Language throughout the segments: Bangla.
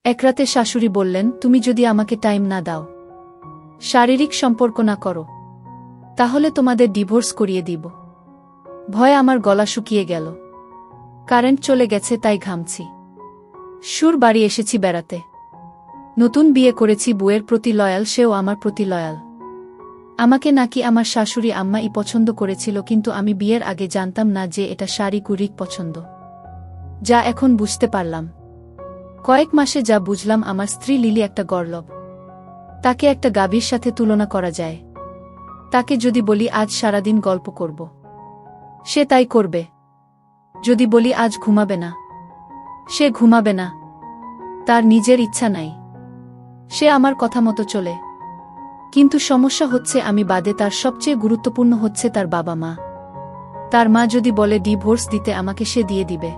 এক রাতে শাশুড়ি বললেন, তুমি যদি আমাকে টাইম না দাও, শারীরিক সম্পর্ক না করো, তাহলে তোমাদের ডিভোর্স করিয়ে দিব। ভয়ে আমার গলা শুকিয়ে গেল। কারেন্ট চলে গেছে, তাই ঘামছি। সুর বাড়ি এসেছি বেড়াতে। নতুন বিয়ে করেছি, বউয়ের প্রতি লয়াল, সেও আমার প্রতি লয়াল। আমাকে নাকি আমার শাশুড়ি আম্মাই পছন্দ করেছিল, কিন্তু আমি বিয়ের আগে জানতাম না যে এটা শারীরিক পছন্দ, যা এখন বুঝতে পারলাম। কয়েক মাসে যা বুঝলাম, আমার স্ত্রী লিলি একটা গর্লভ। তাকে একটা গাভীর সাথে তুলনা করা যায়। তাকে যদি বলি আজ সারাদিন গল্প করব, সে তাই করবে। যদি বলি আজ ঘুমাবে না, সে ঘুমাবে না। তার নিজের ইচ্ছা নাই, সে আমার কথা মতো চলে। কিন্তু সমস্যা হচ্ছে, আমি বাদে তার সবচেয়ে গুরুত্বপূর্ণ হচ্ছে তার বাবা মা। তার মা যদি বলে ডিভোর্স দিতে, আমাকে সে দিয়ে দিবে।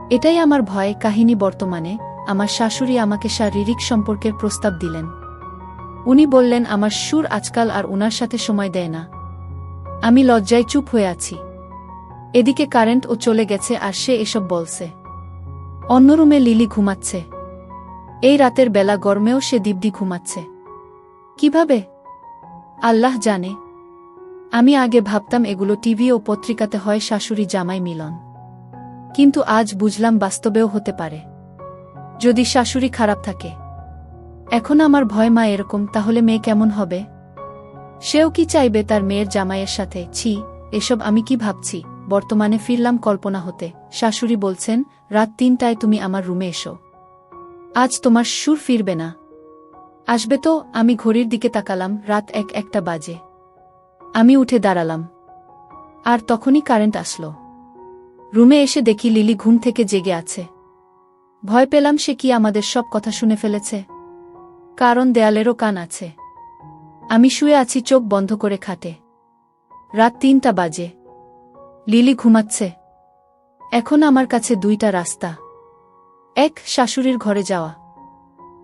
এটাই আমার ভয়। কাহিনী বর্তমানে আমার শাশুড়ি আমাকে শারীরিক সম্পর্কের প্রস্তাব দিলেন। উনি বললেন আমার সুর আজকাল আর উনার সাথে সময় দেয় না। আমি লজ্জায় চুপ হয়ে আছি। এদিকে কারেন্টও চলে গেছে আর সে এসব বলছে। অন্য রুমে লিলি ঘুমাচ্ছে। এই রাতের বেলা গরমেও সে দিব্যি ঘুমাচ্ছে। কিভাবে আল্লাহ জানে। আমি আগে ভাবতাম এগুলো টিভি ও পত্রিকাতে হয়, শাশুড়ি জামাই মিলন। কিন্তু আজ বুঝলাম বাস্তবেও হতে পারে, যদি শাশুড়ি খারাপ থাকে। এখন আমার ভয়, মা এরকম, তাহলে মেয়ে কেমন হবে? সেও কি চাইবে তার মেয়ের জামাইয়ের সাথে? ছি, এসব আমি কি ভাবছি। বর্তমানে ফিরলাম কল্পনা হতে। শাশুড়ি বলছেন, রাত ৩টায় তুমি আমার রুমে এসো। আজ তোমার সুর ফিরবে না। আসবে তো? আমি ঘড়ির দিকে তাকালাম, রাত ১টা বাজে। আমি উঠে দাঁড়ালাম, আর তখনই কারেন্ট আসলো। রুমে এসে দেখি লিলি ঘুম থেকে জেগে আছে। ভয় পেলাম সে কি আমাদের সব কথা শুনে ফেলেছে, কারণ দেয়ালেরও কান আছে। আমি শুয়ে আছি চোখ বন্ধ করে খাটে। রাত ৩টা বাজে। লিলি ঘুমাচ্ছে। এখন আমার কাছে দুইটা রাস্তা। ১, শাশুড়ির ঘরে যাওয়া।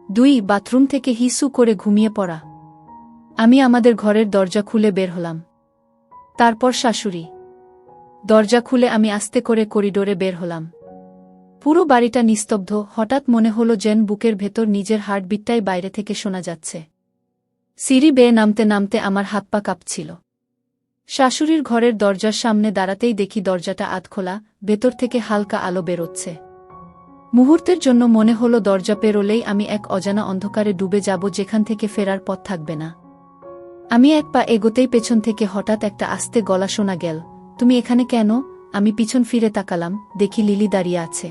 ২, বাথরুম থেকে হিসু করে ঘুমিয়ে পড়া। আমি আমাদের ঘরের দরজা খুলে বের হলাম। তারপর শাশুড়ি। দরজা খুলে আমি আস্তে করে করিডোরে বের হলাম। পুরো বাড়িটা নিস্তব্ধ। হঠাৎ মনে হলো যেন বুকের ভেতর নিজের হার্টবিটটাই বাইরে থেকে শোনা যাচ্ছে। সিঁড়ি বেয়ে নামতে নামতে আমার হাত পা কাঁপছিল। শাশুড়ির ঘরের দরজার সামনে দাঁড়াতেই দেখি দরজাটা আধখোলা, ভেতর থেকে হালকা আলো বেরোচ্ছে। মুহূর্তের জন্য মনে হলো দরজা পেরোলেই আমি এক অজানা অন্ধকারে ডুবে যাব, যেখান থেকে ফেরার পথ থাকবে না। আমি এক পা এগোতেই পেছন থেকে হঠাৎ একটা আস্তে গলা শোনা গেল, তুমি এখানে কেন? আমি পিছন ফিরে তাকালাম, দেখি লিলি দাঁড়িয়ে আছে।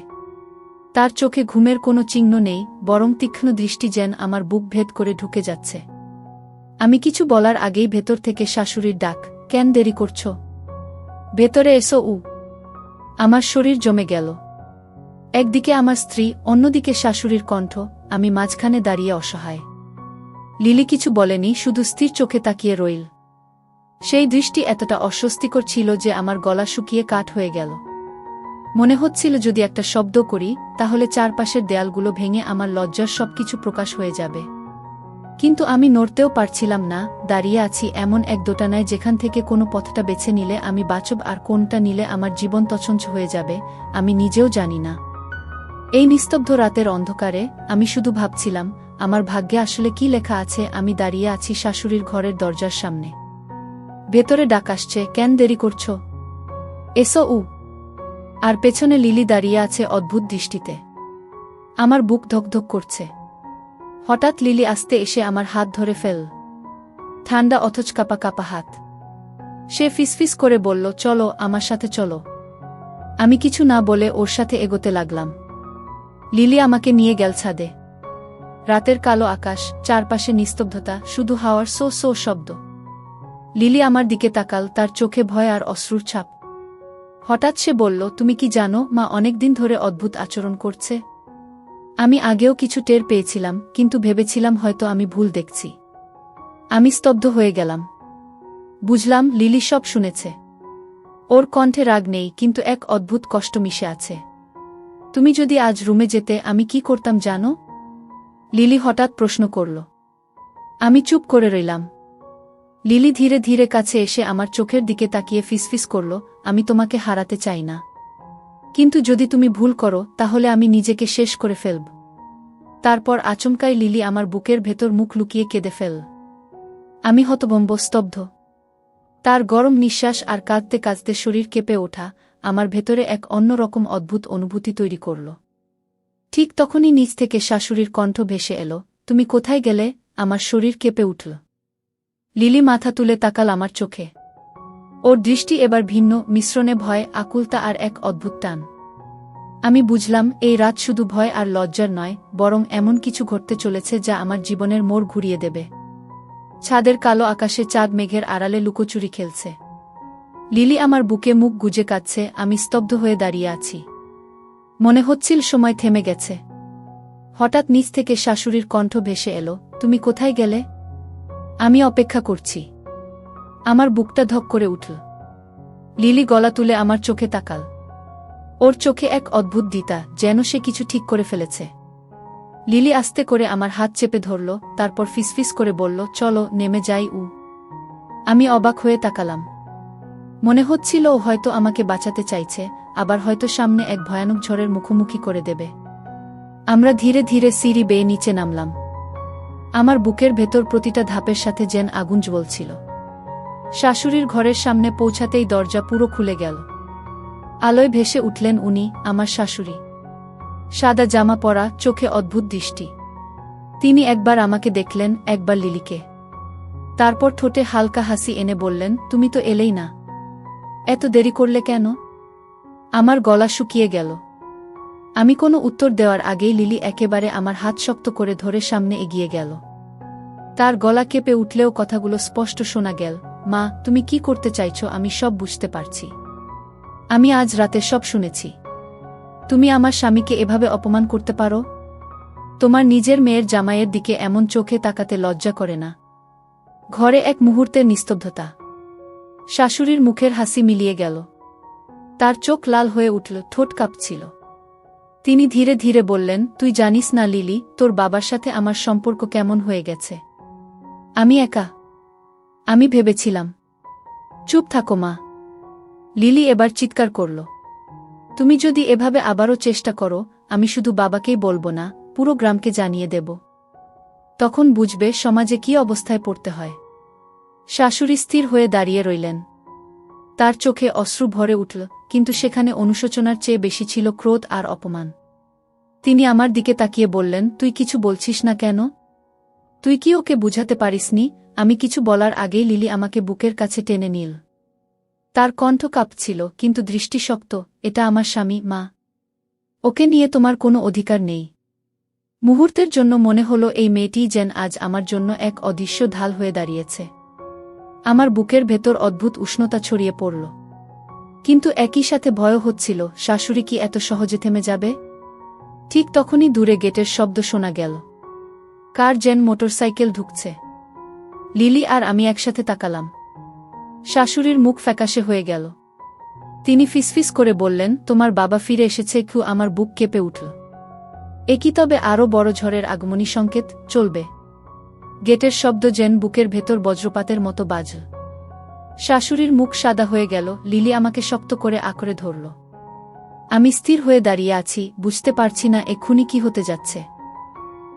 তার চোখে ঘুমের কোনো চিহ্ন নেই, বরং তীক্ষ্ণ দৃষ্টি যেন আমার বুক ভেদ করে ঢুকে যাচ্ছে। আমি কিছু বলার আগেই ভেতর থেকে শাশুড়ির ডাক, কেন দেরি করছো? ভেতরে এসো। আমার শরীর জমে গেল। একদিকে আমার স্ত্রী, অন্যদিকে শাশুড়ির কণ্ঠ, আমি মাঝখানে দাঁড়িয়ে অসহায়। লিলি কিছু বলেনি, শুধু স্থির চোখে তাকিয়ে রইল। সেই দৃষ্টি এতটা অস্বস্তিকর ছিল যে আমার গলা শুকিয়ে কাঠ হয়ে গেল। মনে হচ্ছিল যদি একটা শব্দ করি, তাহলে চারপাশের দেয়ালগুলো ভেঙে আমার লজ্জার সবকিছু প্রকাশ হয়ে যাবে। কিন্তু আমি নড়তেও পারছিলাম না। দাঁড়িয়ে আছি এমন এক দোটানায়, যেখান থেকে কোনো পথটা বেছে নিলে আমি বাঁচব আর কোনটা নিলে আমার জীবন তছনছ হয়ে যাবে, আমি নিজেও জানি না। এই নিস্তব্ধ রাতের অন্ধকারে আমি শুধু ভাবছিলাম, আমার ভাগ্যে আসলে কি লেখা আছে। আমি দাঁড়িয়ে আছি শাশুড়ির ঘরের দরজার সামনে। ভেতরে ডাক আসছে, কেন দেরি করছো? এসো। আর পেছনে লিলি দাঁড়িয়ে আছে অদ্ভুত দৃষ্টিতে। আমার বুক ধকধক করছে। হঠাৎ লিলি আস্তে এসে আমার হাত ধরে ফেল। ঠান্ডা অথচ কাঁপা কাঁপা হাত। সে ফিসফিস করে বলল, চলো, আমার সাথে চলো। আমি কিছু না বলে ওর সাথে এগোতে লাগলাম। লিলি আমাকে নিয়ে গেল ছাদে। রাতের কালো আকাশ, চারপাশে নিস্তব্ধতা, শুধু হাওয়ার সো সো শব্দ। লিলি আমার দিকে তাকাল, তার চোখে ভয় আর অশ্রুর ছাপ। হঠাৎ সে বলল, তুমি কি জানো, মা অনেকদিন ধরে অদ্ভুত আচরণ করছে। আমি আগেও কিছু টের পেয়েছিলাম, কিন্তু ভেবেছিলাম হয়তো আমি ভুল দেখছি। আমি স্তব্ধ হয়ে গেলাম। বুঝলাম লিলি সব শুনেছে। ওর কণ্ঠে রাগ নেই, কিন্তু এক অদ্ভুত কষ্ট মিশে আছে। তুমি যদি আজ রুমে যেতে, আমি কি করতাম জানো? লিলি হঠাৎ প্রশ্ন করল। আমি চুপ করে রইলাম। লিলি ধীরে ধীরে কাছে এসে আমার চোখের দিকে তাকিয়ে ফিসফিস করল, আমি তোমাকে হারাতে চাই না। কিন্তু যদি তুমি ভুল করো, তাহলে আমি নিজেকে শেষ করে ফেলব। তারপর আচমকাই লিলি আমার বুকের ভেতর মুখ লুকিয়ে কেঁদে ফেল। আমি হতভম্ব, স্তব্ধ। তার গরম নিঃশ্বাস আর কাঁদতে কাঁদতে শরীর কেঁপে ওঠা আমার ভেতরে এক অন্যরকম অদ্ভুত অনুভূতি তৈরি করল। ঠিক তখনই নিচ থেকে শাশুড়ির কণ্ঠ ভেসে এলো, তুমি কোথায় গেলে? আমার শরীর কেঁপে উঠল। লিলি মাথা তুলে তাকাল আমার চোখে। ওর দৃষ্টি এবার ভিন্ন, মিশ্রণে ভয়, আকুলতা আর এক অদ্ভুত টান। আমি বুঝলাম এই রাত শুধু ভয় আর লজ্জার নয়, বরং এমন কিছু ঘটতে চলেছে যা আমার জীবনের মোড় ঘুরিয়ে দেবে। ছাদের কালো আকাশে চাঁদ মেঘের আড়ালে লুকোচুরি খেলছে। লিলি আমার বুকে মুখ গুজে কাঁদছে, আমি স্তব্ধ হয়ে দাঁড়িয়ে আছি। মনে হচ্ছিল সময় থেমে গেছে। হঠাৎ নিচ থেকে শাশুড়ির কণ্ঠ ভেসে এলো, তুমি কোথায় গেলে? আমি অপেক্ষা করছি। আমার বুকটা ধক করে উঠল। লিলি গলা তুলে আমার চোখে তাকাল। ওর চোখে এক অদ্ভুত দ্বিধা, যেন সে কিছু ঠিক করে ফেলেছে। লিলি আস্তে করে আমার হাত চেপে ধরল, তারপর ফিসফিস করে বলল, চলো নেমে যাই। আমি অবাক হয়ে তাকালাম। মনে হচ্ছিল ও হয়তো আমাকে বাঁচাতে চাইছে, আবার হয়তো সামনে এক ভয়ানক ঝড়ের মুখোমুখি করে দেবে। আমরা ধীরে ধীরে সিঁড়ি বেয়ে নিচে নামলাম। আমার বুকের ভেতর প্রতিটা ধাপের সাথে যেন আগুন জ্বলছিল। শাশুড়ির ঘরের সামনে পৌঁছাতেই দরজা পুরো খুলে গেল। আলোয় ভেসে উঠলেন উনি, আমার শাশুড়ি। সাদা জামা পরা, চোখে অদ্ভুত দৃষ্টি। তিনি একবার আমাকে দেখলেন, একবার লিলিকে। তারপর ঠোঁটে হালকা হাসি এনে বললেন, তুমি তো এলেই না, এত দেরি করলে কেন? আমার গলা শুকিয়ে গেল। আমি কোনো উত্তর দেওয়ার আগেই লিলি একেবারে আমার হাত শক্ত করে ধরে সামনে এগিয়ে গেল। তার গলা কেঁপে উঠলেও কথাগুলো স্পষ্ট শোনা গেল, মা, তুমি কি করতে চাইছো আমি সব বুঝতে পারছি। আমি আজ রাতে সব শুনেছি। তুমি আমার স্বামীকে এভাবে অপমান করতে পারো? তোমার নিজের মেয়ের জামাইয়ের দিকে এমন চোখে তাকাতে লজ্জা করে না? ঘরে এক মুহূর্তের নিস্তব্ধতা। শাশুড়ির মুখের হাসি মিলিয়ে গেল। তার চোখ লাল হয়ে উঠল, ঠোঁট কাঁপছিল। তিনি ধীরে ধীরে বললেন, তুই জানিস না লিলি, তোর বাবার সাথে আমার সম্পর্ক কেমন হয়ে গেছে। আমি একা। আমি ভেবেছিলাম। চুপ থাকো মা। লিলি এবার চিৎকার করল। তুমি যদি এভাবে আবারও চেষ্টা করো, আমি শুধু বাবাকেই বলবো না, পুরো গ্রামকে জানিয়ে দেব। তখন বুঝবে সমাজে কি অবস্থায় পড়তে হয়। শাশুড়ি স্থির হয়ে দাঁড়িয়ে রইলেন। তার চোখে অশ্রু ভরে উঠল, কিন্তু সেখানে অনুশোচনার চেয়ে বেশি ছিল ক্রোধ আর অপমান। তিনি আমার দিকে তাকিয়ে বললেন, তুই কিছু বলছিস না কেন? তুই কি ওকে বুঝাতে পারিসনি? আমি কিছু বলার আগেই লিলি আমাকে বুকের কাছে টেনে নিল। তার কণ্ঠ কাঁপছিল, কিন্তু দৃষ্টি শক্ত। এটা আমার স্বামী, মা। ওকে নিয়ে তোমার কোনো অধিকার নেই। মুহূর্তের জন্য মনে হলো এই মেয়েটিই যেন আজ আমার জন্য এক অদৃশ্য ঢাল হয়ে দাঁড়িয়েছে। আমার বুকের ভেতর অদ্ভুত উষ্ণতা ছড়িয়ে পড়ল। কিন্তু একই সাথে ভয়ও হচ্ছিল, শাশুড়ি কি এত সহজে থেমে যাবে? ঠিক তখনই দূরে গেটের শব্দ শোনা গেল। কার যেন মোটরসাইকেল ঢুকছে। লিলি আর আমি একসাথে তাকালাম। শাশুড়ির মুখ ফ্যাকাশে হয়ে গেল। তিনি ফিসফিস করে বললেন, তোমার বাবা ফিরে এসেছে। আমার বুক কেঁপে উঠল। এ কি তবে আরও বড় ঝড়ের আগমনী সংকেত? চলবে। গেটের শব্দ যেন বুকের ভেতর বজ্রপাতের মতো বাজল। শাশুড়ির মুখ সাদা হয়ে গেল। লিলি আমাকে শক্ত করে আঁকড়ে ধরল। আমি স্থির হয়ে দাঁড়িয়ে আছি, বুঝতে পারছি না এক্ষুনি কি হতে যাচ্ছে।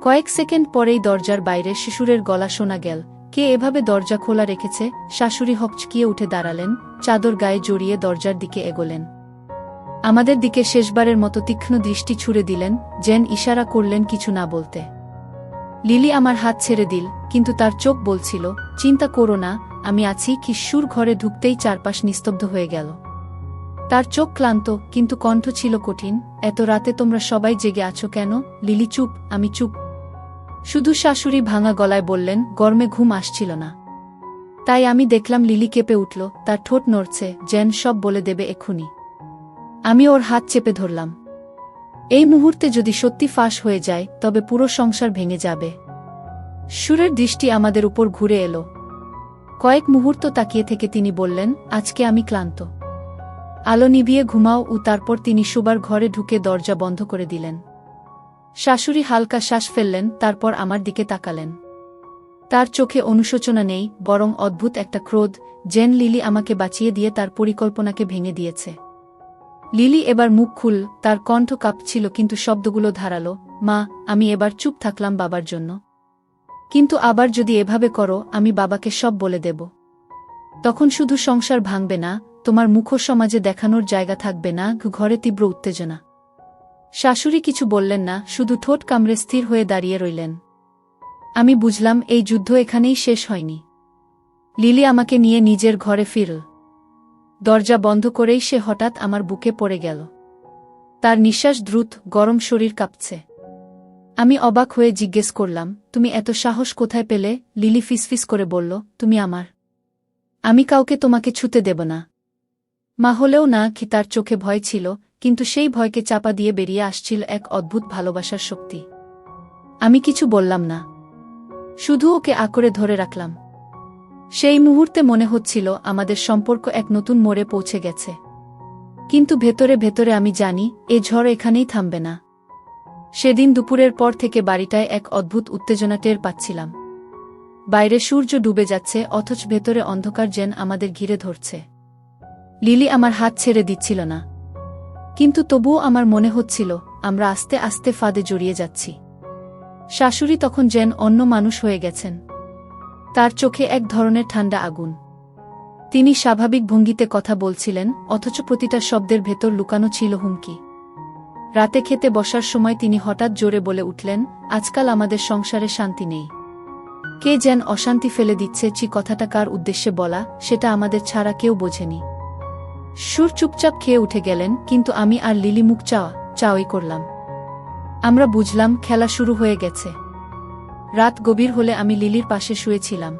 কয়েক সেকেন্ড পরেই দরজার বাইরে শিশুরের গলা শোনা গেল, কে এভাবে দরজা খোলা রেখেছে? শাশুড়ি হকচকিয়ে উঠে দাঁড়ালেন, চাদর গায়ে জড়িয়ে দরজার দিকে এগোলেন। আমাদের দিকে শেষবারের মতো তীক্ষ্ণ দৃষ্টি ছুড়ে দিলেন, যেন ইশারা করলেন কিছু না বলতে। লিলি আমার হাত ছেড়ে দিল, কিন্তু তার চোখ বলছিল, চিন্তা করো না, আমি আছি। কিশোর ঘরে ঢুকতেই চারপাশ নিস্তব্ধ হয়ে গেল। তার চোখ ক্লান্ত, কিন্তু কণ্ঠ ছিল কঠিন। এত রাতে তোমরা সবাই জেগে আছো কেন? লিলি চুপ। আমি চুপ। শুধু শাশুড়ি ভাঙা গলায় বললেন, গরমে ঘুম আসছিল না। তাই আমি দেখলাম। লিলি কেঁপে উঠল, তার ঠোঁট নড়ছে, যেন সব বলে দেবে এক্ষুনি। আমি ওর হাত চেপে ধরলাম। এই মুহূর্তে যদি সত্যি ফাঁস হয়ে যায়, তবে পুরো সংসার ভেঙে যাবে। সুরের দৃষ্টি আমাদের উপর ঘুরে এলো। কয়েক মুহূর্ত তাকিয়ে থেকে তিনি বললেন, আজকে আমি ক্লান্ত। আলো নিভিয়ে ঘুমাও। তারপর তিনি শোবার ঘরে ঢুকে দরজা বন্ধ করে দিলেন। শাশুড়ি হালকা শ্বাস ফেললেন, তারপর আমার দিকে তাকালেন। তার চোখে অনুশোচনা নেই, বরং অদ্ভুত একটা ক্রোধ, যেন লিলি আমাকে বাঁচিয়ে দিয়ে তার পরিকল্পনাকে ভেঙে দিয়েছে। লিলি এবার মুখ খুল, তার কণ্ঠ কাঁপছিল কিন্তু শব্দগুলো ধারালো। মা, আমি এবার চুপ থাকলাম বাবার জন্য। কিন্তু আবার যদি এভাবে করো, আমি বাবাকে সব বলে দেব। তখন শুধু সংসার ভাঙবে না, তোমার মুখও সমাজে দেখানোর জায়গা থাকবে না। ঘরে তীব্র উত্তেজনা। শাশুড়ি কিছু বললেন না, শুধু ঠোঁট কামড়ে স্থির হয়ে দাঁড়িয়ে রইলেন। আমি বুঝলাম এই যুদ্ধ এখানেই শেষ হয়নি। লিলি আমাকে নিয়ে নিজের ঘরে ফিরল। দরজা বন্ধ করেই সে হঠাৎ আমার বুকে পড়ে গেল। তার নিঃশ্বাস দ্রুত, গরম শরীর কাঁপছে। আমি অবাক হয়ে জিজ্ঞেস করলাম, তুমি এত সাহস কোথায় পেলে? লিলি ফিসফিস করে বলল, তুমি আমার। আমি কাউকে তোমাকে ছুতে দেব না। মা হলেও না। কি তার চোখে ভয় ছিল, কিন্তু সেই ভয়কে চাপা দিয়ে বেরিয়ে আসছিল এক অদ্ভুত ভালোবাসার শক্তি। আমি কিছু বললাম না, শুধু ওকে আঁকড়ে ধরে রাখলাম। সেই মুহূর্তে মনে হচ্ছিল আমাদের সম্পর্ক এক নতুন মোড়ে পৌঁছে গেছে। কিন্তু ভেতরে ভেতরে আমি জানি, এ ঝড় এখানেই থামবে না। সেদিন দুপুরের পর থেকে বাড়িটায় এক অদ্ভুত উত্তেজনা টের পাচ্ছিলাম। বাইরে সূর্য ডুবে যাচ্ছে, অথচ ভেতরে অন্ধকার যেন আমাদের ঘিরে ধরছে। লিলি আমার হাত ছেড়ে দিচ্ছিল না, কিন্তু তবুও আমার মনে হচ্ছিল আমরা আস্তে আস্তে ফাঁদে জড়িয়ে যাচ্ছি। শাশুড়ি তখন যেন অন্য মানুষ হয়ে গেছেন। তার চোখে এক ধরনের ঠান্ডা আগুন। তিনি স্বাভাবিক ভঙ্গিতে কথা বলছিলেন, অথচ প্রতিটা শব্দের ভেতর লুকানো ছিল হুমকি। রাতে খেতে বসার সময় তিনি হঠাৎ জোরে বলে উঠলেন, আজকাল আমাদের সংসারে শান্তি নেই। কে যেন অশান্তি ফেলে দিচ্ছে। কথাটা কার উদ্দেশ্যে বলা, সেটা আমাদের ছাড়া কেউ বোঝেনি। সুর চুপচাপ খেয়ে উঠে গেলেন, কিন্তু আমি আর লিলি মুখ চাওয়াই করলাম। আমরা বুঝলাম খেলা শুরু হয়ে গেছে। রাত গভীর হলে আমি লিলির পাশে শুয়েছিলাম।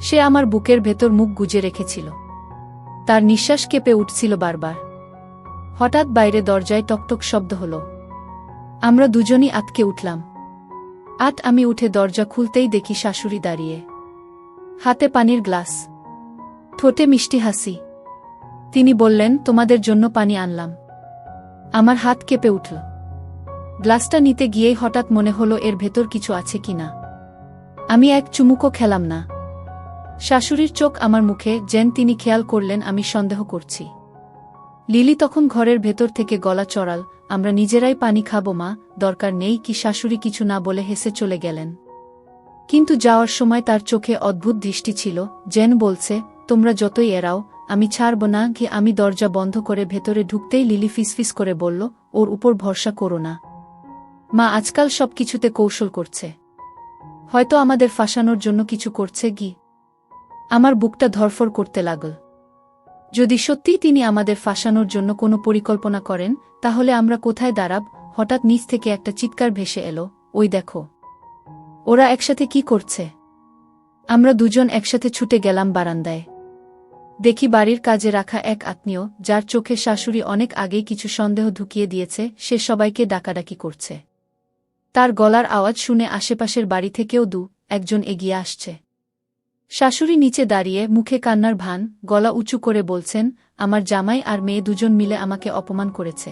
সে আমার বুকের ভেতর মুখ গুজে রেখেছিল। তার নিঃশ্বাস কেঁপে উঠছিল বারবার। হঠাৎ বাইরে দরজায় টকটক শব্দ হল। আমরা দুজনই আটকে উঠলাম। আমি উঠে দরজা খুলতেই দেখি শাশুড়ি দাঁড়িয়ে, হাতে পানির গ্লাস, ঠোঁটে মিষ্টি হাসি। তিনি বললেন, তোমাদের জন্য পানি আনলাম। আমার হাত কেঁপে উঠল। গ্লাসটা নিতে গিয়েই হঠাৎ মনে হলো এর ভেতর কিছু আছে কিনা। আমি এক চুমুকও খেলাম না। শাশুড়ির চোখ আমার মুখে, যেন তিনি খেয়াল করলেন আমি সন্দেহ করছি। লিলি তখন ঘরের ভেতর থেকে গলা চড়াল, আমরা নিজেরাই পানি খাবো মা, দরকার নেই। কি শাশুড়ি কিছু না বলে হেসে চলে গেলেন। কিন্তু যাওয়ার সময় তার চোখে অদ্ভুত দৃষ্টি ছিল, যেন বলছে, তোমরা যতই এড়াও, আমি ছাড়ব না। আমি দরজা বন্ধ করে ভেতরে ঢুকতেই লিলি ফিসফিস করে বলল, ওর উপর ভরসা করো না। মা আজকাল সবকিছুতে কৌশল করছে, হয়তো আমাদের ফাঁসানোর জন্য কিছু করছে। আমার বুকটা ধরফর করতে লাগল। যদি সত্যিই তিনি আমাদের ফাঁসানোর জন্য কোনো পরিকল্পনা করেন, তাহলে আমরা কোথায় দাঁড়াব? হঠাৎ নিচ থেকে একটা চিৎকার ভেসে এলো, ওই দেখো, ওরা একসাথে কি করছে। আমরা দুজন একসাথে ছুটে গেলাম বারান্দায়। দেখি বাড়ির কাজে রাখা এক আত্মীয়, যার চোখে শাশুড়ি অনেক আগেই কিছু সন্দেহ ঢুকিয়ে দিয়েছে, সে সবাইকে ডাকাডাকি করছে। তার গলার আওয়াজ শুনে আশেপাশের বাড়ি থেকেও একজন এগিয়ে আসছে। শাশুড়ি নিচে দাঁড়িয়ে, মুখে কান্নার ভান, গলা উঁচু করে বলছেন, আমার জামাই আর মেয়ে দুজন মিলে আমাকে অপমান করেছে।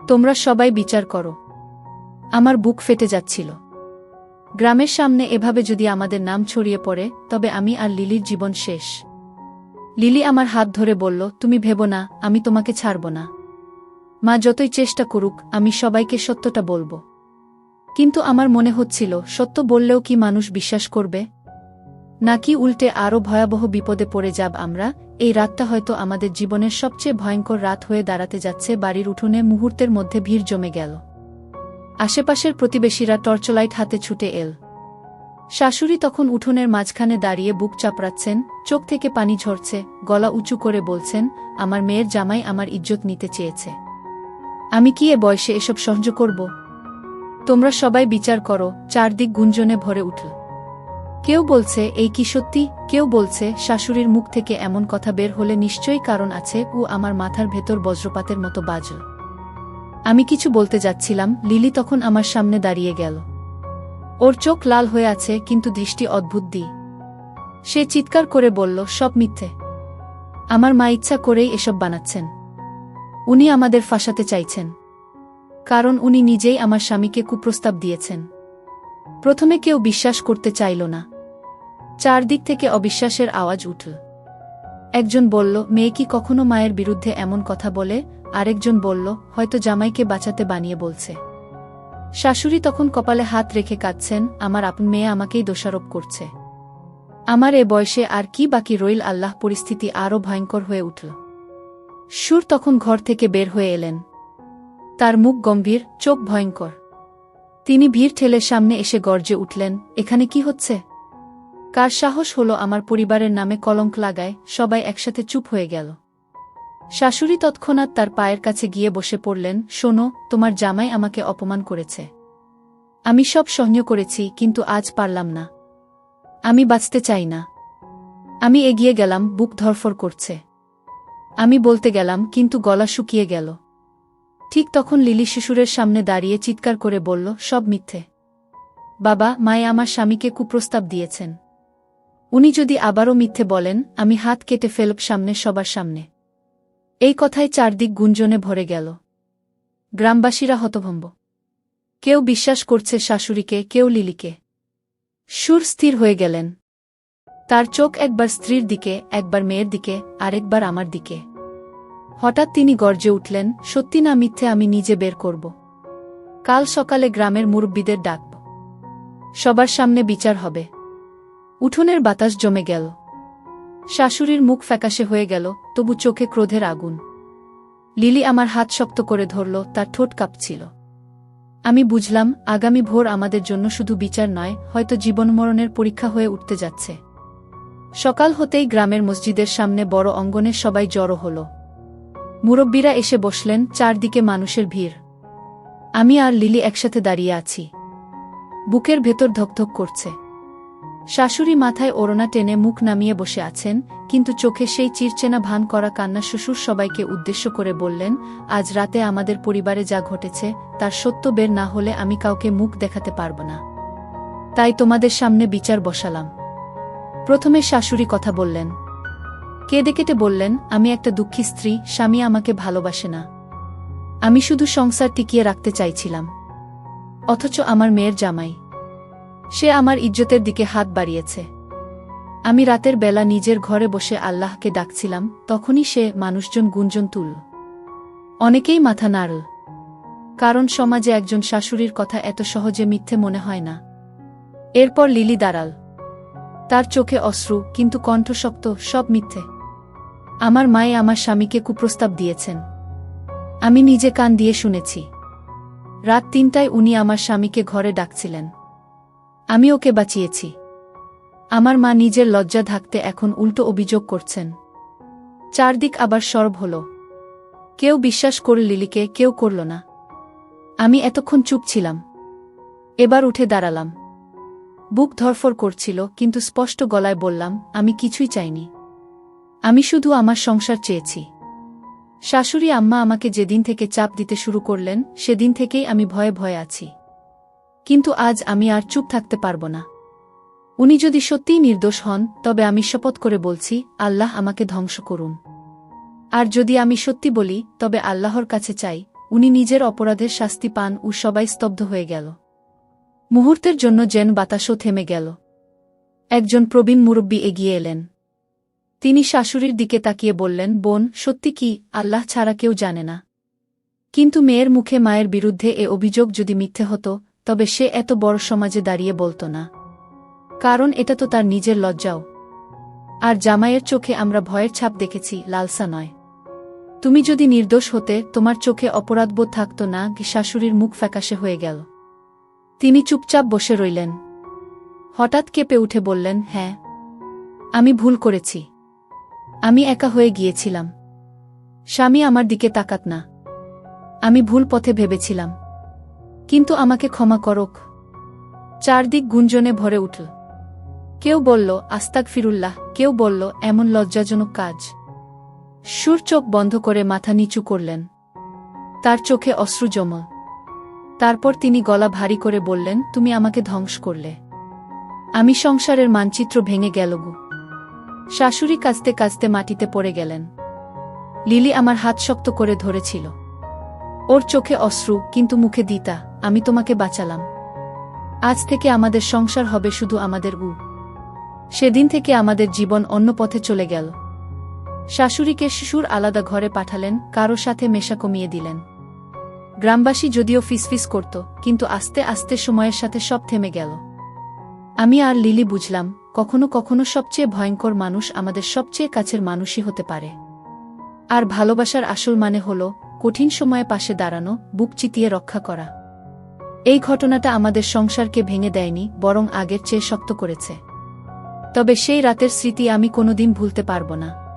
তোমরা সবাই বিচার করো। আমার বুক ফেটে যাচ্ছিল। গ্রামের সামনে এভাবে যদি আমাদের নাম ছড়িয়ে পড়ে, তবে আমি আর লিলির জীবন শেষ। লিলি আমার হাত ধরে বলল, তুমি ভেবো না, আমি তোমাকে ছাড়ব না। মা যতই চেষ্টা করুক, আমি সবাইকে সত্যটা বলবো। কিন্তু আমার মনে হচ্ছিল, সত্য বললেও কি মানুষ বিশ্বাস করবে? নাকি উল্টে আরও ভয়াবহ বিপদে পড়ে যাব আমরা? এই রাতটা হয়তো আমাদের জীবনের সবচেয়ে ভয়ঙ্কর রাত হয়ে দাঁড়াতে যাচ্ছে। বাড়ির উঠোনে মুহূর্তের মধ্যে ভিড় জমে গেল। আশেপাশের প্রতিবেশীরা টর্চলাইট হাতে ছুটে এল। শাশুড়ি তখন উঠোনের মাঝখানে দাঁড়িয়ে বুক চাপড়াচ্ছেন, চোখ থেকে পানি ঝরছে, গলা উঁচু করে বলছেন, আমার মেয়ের জামাই আমার ইজ্জত নিতে চেয়েছে। আমি কি এ বয়সে এসব সহ্য করব? তোমরা সবাই বিচার করো। চারদিক গুঞ্জনে ভরে উঠল। কেউ বলছে, এই কি সত্যি? কেউ বলছে, শাশুড়ির মুখ থেকে এমন কথা বের হলে নিশ্চয়ই কারণ আছে। আমার মাথার ভেতর বজ্রপাতের মতো বাজল। আমি কিছু বলতে যাচ্ছিলাম, লিলি তখন আমার সামনে দাঁড়িয়ে গেল। ওর চোখ লাল হয়ে আছে, কিন্তু দৃষ্টি অদ্ভুত। সে চিৎকার করে বলল, সব মিথ্যে। আমার মা ইচ্ছা করেই এসব বানাচ্ছেন। উনি আমাদের ফাঁসাতে চাইছেন, কারণ উনি নিজেই আমার স্বামীকে কুপ্রস্তাব দিয়েছেন। প্রথমে কেউ বিশ্বাস করতে চাইল না। চারদিক থেকে অবিশ্বাসের আওয়াজ উঠল। একজন বলল, মেয়ে কি কখনো মায়ের বিরুদ্ধে এমন কথা বলে? আরেকজন বলল, হয়তো জামাইকে বাঁচাতে বানিয়ে বলছে। শাশুড়ি তখন কপালে হাত রেখে কাঁদছেন, আমার আপন মেয়ে আমাকেই দোষারোপ করছে। আমার এ বয়সে আর কি বাকি রইল? আল্লাহ! পরিস্থিতি আরও ভয়ঙ্কর হয়ে উঠল। সুর তখন ঘর থেকে বের হয়ে এলেন। তার মুখ গম্ভীর, চোখ ভয়ঙ্কর। তিনি ভিড় ঠেলে সামনে এসে গর্জে উঠলেন, এখানে কি হচ্ছে? কার সাহস হলো আমার পরিবারের নামে কলঙ্ক লাগায়? সবাই একসাথে চুপ হয়ে গেল। শাশুড়ি তৎক্ষণাৎ তার পায়ের কাছে গিয়ে বসে পড়লেন, শোনো, তোমার জামাই আমাকে অপমান করেছে। আমি সব সহ্য করেছি, কিন্তু আজ পারলাম না। আমি বাঁচতে চাই না। আমি এগিয়ে গেলাম, বুক ধড়ফড় করছে। আমি বলতে গেলাম, কিন্তু গলা শুকিয়ে গেল। ঠিক তখন লিলি শ্বশুরের সামনে দাঁড়িয়ে চিৎকার করে বলল, সব মিথ্যে। বাবা, মায়ে আমার স্বামীকে কুপ্রস্তাব দিয়েছেন। উনি যদি আবারও মিথ্যে বলেন, আমি হাত কেটে ফেলব সবার সামনে। এই কথায় চারদিক গুঞ্জনে ভরে গেল। গ্রামবাসীরা হতভম্ব। কেউ বিশ্বাস করছে শাশুড়িকে, কেউ লিলিকে। সুর স্থির হয়ে গেলেন। তার চোখ একবার স্ত্রীর দিকে, একবার মেয়ের দিকে, আরেকবার আমার দিকে। হঠাৎ তিনি গর্জে উঠলেন, সত্যি না মিথ্যে আমি নিজে বের করব। কাল সকালে গ্রামের মুরব্বিদের ডাকব। সবার সামনে বিচার হবে। উঠোনের বাতাস জমে গেল। শাশুড়ির মুখ ফ্যাকাশে হয়ে গেল, তবু চোখে ক্রোধের আগুন। লিলি আমার হাত শক্ত করে ধরল, তার ঠোঁট কাঁপছিল। আমি বুঝলাম, আগামী ভোর আমাদের জন্য শুধু বিচার নয়, হয়তো জীবনমরণের পরীক্ষা হয়ে উঠতে যাচ্ছে। সকাল হতেই গ্রামের মসজিদের সামনে বড় অঙ্গনে সবাই জড়ো হল। মুরব্বিরা এসে বসলেন, চারদিকে মানুষের ভিড়। আমি আর লিলি একসাথে দাঁড়িয়ে আছি। বুকের ভেতর ধকধক করছে। শাশুড়ি মাথায় ওড়না টেনে মুখ নামিয়ে বসে আছেন, কিন্তু চোখে সেই চিরচেনা ভান করা কান্না। শ্বশুর সবাইকে উদ্দেশ্য করে বললেন, আজ রাতে আমাদের পরিবারে যা ঘটেছে তার সত্য বের না হলে আমি কাউকে মুখ দেখাতে পারব না। তাই তোমাদের সামনে বিচার বসালাম। প্রথমে শাশুড়ি কথা বললেন। কেঁদে কেটে বললেন, আমি একটা দুঃখী স্ত্রী, স্বামী আমাকে ভালোবাসে না। আমি শুধু সংসার টিকিয়ে রাখতে চাইছিলাম। অথচ আমার মেয়ের জামাই, সে আমার ইজ্জতের দিকে হাত বাড়িয়েছে। আমি রাতের বেলা নিজের ঘরে বসে আল্লাহকে ডাকছিলাম, তখনই সে মানুষজন গুঞ্জন তুলল। অনেকেই মাথা নাড়ল। কারণ সমাজে একজন শাশুড়ির কথা এত সহজে মিথ্যে মনে হয় না। এরপর লিলি দাঁড়াল। তার চোখে অশ্রু, কিন্তু কণ্ঠ শক্ত, সব মিথ্যে। আমার মায়ে আমার স্বামীকে কুপ্রস্তাব দিয়েছেন। আমি নিজে কান দিয়ে শুনেছি। রাত ৩টায় উনি আমার স্বামীকে ঘরে ডাকছিলেন। আমি ওকে বাঁচিয়েছি। আমার মা নিজের লজ্জা ঢাকতে এখন উল্টো অভিযোগ করছেন। চারদিক আবার সরব হল। কেউ বিশ্বাস করল লিলিকে, কেউ করল না। আমি এতক্ষণ চুপ ছিলাম। এবার উঠে দাঁড়ালাম। বুক ধড়ফড় করছিল, কিন্তু স্পষ্ট গলায় বললাম, আমি কিছুই চাইনি। আমি শুধু আমার সংসার চেয়েছি। শাশুড়ি আম্মা আমাকে যেদিন থেকে চাপ দিতে শুরু করলেন, সেদিন থেকেই আমি ভয়ে ভয়ে আছি। কিন্তু আজ আমি আর চুপ থাকতে পারব না। উনি যদি সত্যিই নির্দোষ হন, তবে আমি শপথ করে বলছি, আল্লাহ আমাকে ধ্বংস করুন। আর যদি আমি সত্যি বলি, তবে আল্লাহর কাছে চাই উনি নিজের অপরাধের শাস্তি পান। ও সবাই স্তব্ধ হয়ে গেল। মুহূর্তের জন্য যেন বাতাসও থেমে গেল। একজন প্রবীণ মুরব্বী এগিয়ে এলেন। তিনি শাশুড়ির দিকে তাকিয়ে বললেন, বোন, সত্যি কি আল্লাহ ছাড়া কেউ জানে না? কিন্তু মেয়ের মুখে মায়ের বিরুদ্ধে এ অভিযোগ যদি মিথ্যে হতো, তবে সে এত বড় সমাজে দাঁড়িয়ে বলতো না। কারণ এটা তো তার নিজের লজ্জাও। আর জামাইয়ের চোখে আমরা ভয়ের ছাপ দেখেছি, লালসা নয়। তুমি যদি নির্দোষ হতে, তোমার চোখে অপরাধবোধ থাকতো না। শাশুড়ির মুখ ফ্যাকাশে হয়ে গেল। তিনি চুপচাপ বসে রইলেন। হঠাৎ কেঁপে উঠে বললেন, হ্যাঁ, আমি ভুল করেছি। আমি একা হয়ে গিয়েছিলাম। স্বামী আমার দিকে তাকাত না। আমি ভুল পথে ভেবেছিলাম। কিন্তু আমাকে ক্ষমা করুক। চারদিক গুঞ্জনে ভরে উঠল। কেউ বলল, আস্তাগফিরুল্লাহ, কেউ বলল, এমন লজ্জাজনক কাজ। সুর চোখ বন্ধ করে মাথা নিচু করলেন। তার চোখে অশ্রু জমল। তারপর তিনি গলা ভারী করে বললেন, তুমি আমাকে ধ্বংস করলে। আমি সংসারের মানচিত্র ভেঙে গেল গো। শাশুড়ি কাঁদতে কাঁদতে মাটিতে পড়ে গেলেন। লিলি আমার হাত শক্ত করে ধরেছিল। ওর চোখে অশ্রু, কিন্তু মুখে দিতা, আমি তোমাকে বাঁচালাম। আজ থেকে আমাদের সংসার হবে শুধু আমাদের। সেদিন থেকে আমাদের জীবন অন্য পথে চলে গেল। শাশুড়িকে শ্বশুর আলাদা ঘরে পাঠালেন, কারো সাথে মেশা কমিয়ে দিলেন। গ্রামবাসী যদিও ফিসফিস করত, কিন্তু আস্তে আস্তে সময়ের সাথে সব থেমে গেল। আমি আর লিলি বুঝলাম, কখনো কখনো সবচেয়ে ভয়ঙ্কর মানুষ আমাদের সবচেয়ে কাছের মানুষই হতে পারে। আর ভালোবাসার আসল মানে হল কঠিন সময়ে পাশে দাঁড়ানো, বুক চিতিয়ে রক্ষা করা। এই ঘটনাটা আমাদের সংসারকে ভেঙে দেয়নি, বরং আগের চেয়ে শক্ত করেছে। তবে সেই রাতের স্মৃতি আমি কোনোদিন ভুলতে পারব না।